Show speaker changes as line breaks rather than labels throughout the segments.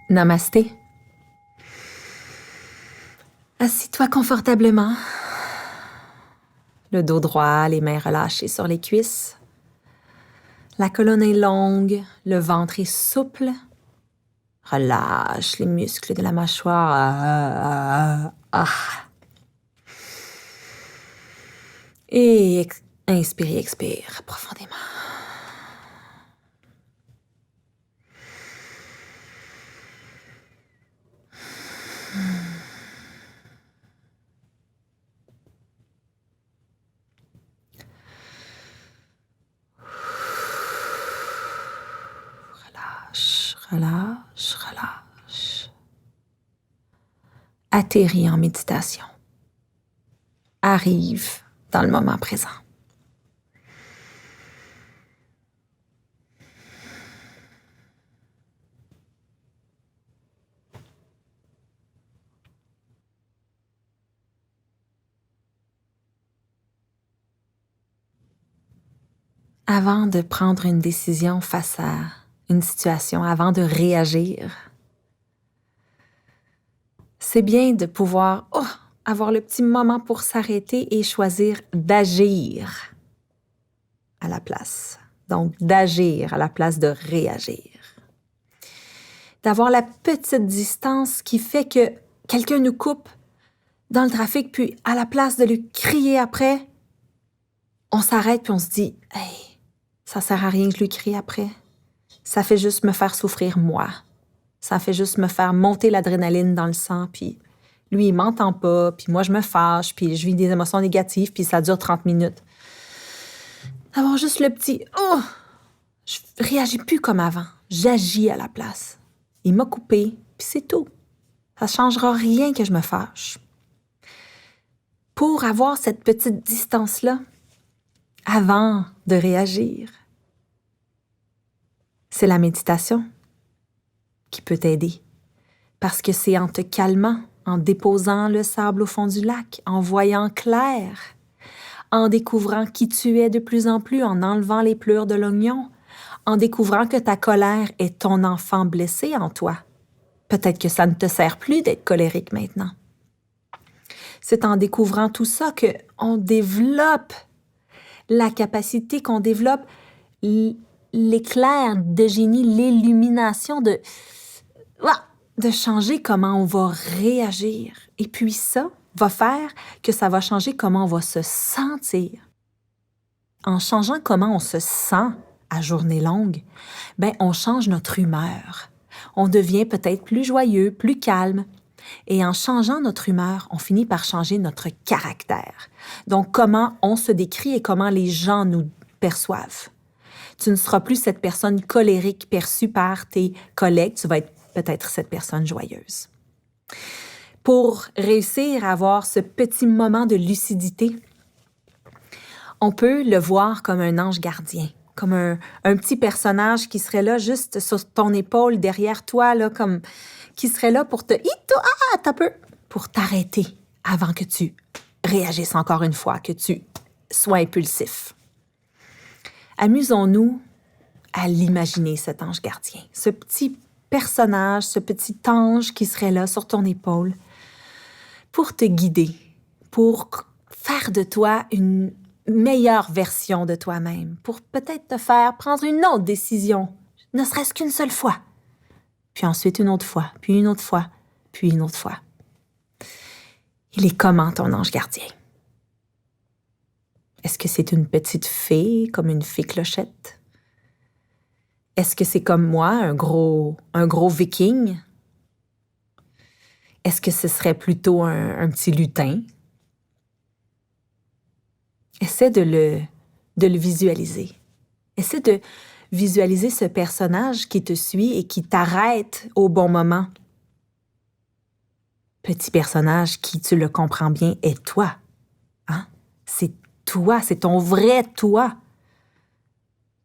Namasté. Assis-toi confortablement. Le dos droit, les mains relâchées sur les cuisses. La colonne est longue, le ventre est souple. Relâche les muscles de la mâchoire. Et inspire et expire profondément. Relâche, relâche. Atterris en méditation. Arrive dans le moment présent. Avant de prendre une décision face à une situation, avant de réagir, c'est bien de pouvoir avoir le petit moment pour s'arrêter et choisir d'agir à la place. Donc, d'agir à la place de réagir. D'avoir la petite distance qui fait que quelqu'un nous coupe dans le trafic, puis à la place de lui crier après, on s'arrête puis on se dit « Hey, ça sert à rien que je lui crie après. Ça fait juste me faire souffrir moi. Ça fait juste me faire monter l'adrénaline dans le sang, puis lui, il m'entend pas, puis moi, je me fâche, puis je vis des émotions négatives, puis ça dure 30 minutes. » Avoir juste le petit « Oh! Je réagis plus comme avant. J'agis à la place. Il m'a coupé, puis c'est tout. Ça changera rien que je me fâche. » Pour avoir cette petite distance-là, avant de réagir, c'est la méditation qui peut t'aider. Parce que c'est en te calmant, en déposant le sable au fond du lac, en voyant clair, en découvrant qui tu es de plus en plus, en enlevant les pleurs de l'oignon, en découvrant que ta colère est ton enfant blessé en toi. Peut-être que ça ne te sert plus d'être colérique maintenant. C'est en découvrant tout ça qu'on développe la capacité, qu'on développe l'éclair de génie, l'illumination de changer comment on va réagir. Et puis ça va faire que ça va changer comment on va se sentir. En changeant comment on se sent à journée longue, on change notre humeur. On devient peut-être plus joyeux, plus calme. Et en changeant notre humeur, on finit par changer notre caractère. Donc, comment on se décrit et comment les gens nous perçoivent. Tu ne seras plus cette personne colérique perçue par tes collègues, tu vas être peut-être cette personne joyeuse. Pour réussir à avoir ce petit moment de lucidité, on peut le voir comme un ange gardien, comme un petit personnage qui serait là juste sur ton épaule, derrière toi, là, comme qui serait là pour pour t'arrêter avant que tu réagisses encore une fois, que tu sois impulsif. Amusons-nous à l'imaginer, cet ange gardien, ce petit personnage, ce petit ange qui serait là sur ton épaule pour te guider, pour faire de toi une meilleure version de toi-même, pour peut-être te faire prendre une autre décision, ne serait-ce qu'une seule fois. Puis ensuite une autre fois, puis une autre fois, puis une autre fois. Il est comment ton ange gardien? Est-ce que c'est une petite fée, comme une fée clochette? Est-ce que c'est comme moi, un gros viking? Est-ce que ce serait plutôt un petit lutin? Essaie de le visualiser. Essaie de visualiser ce personnage qui te suit et qui t'arrête au bon moment. Petit personnage qui, tu le comprends bien, est toi. Hein? C'est toi, c'est ton vrai toi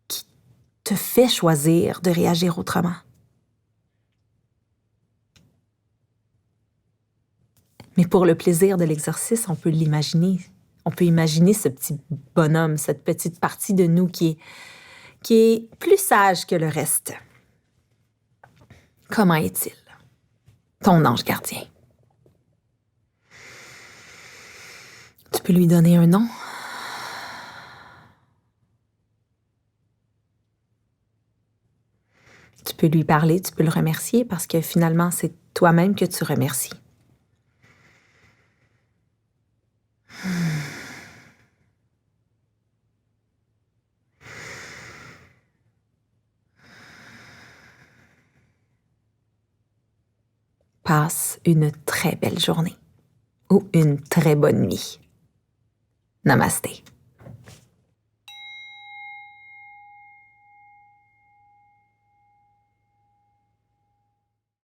qui te fait choisir de réagir autrement. Mais pour le plaisir de l'exercice, on peut l'imaginer. On peut imaginer ce petit bonhomme, cette petite partie de nous qui est plus sage que le reste. Comment est-il? ton ange gardien. Tu peux lui donner un nom. Tu peux lui parler, tu peux le remercier parce que finalement, c'est toi-même que tu remercies. Passe une très belle journée ou une très bonne nuit. Namasté.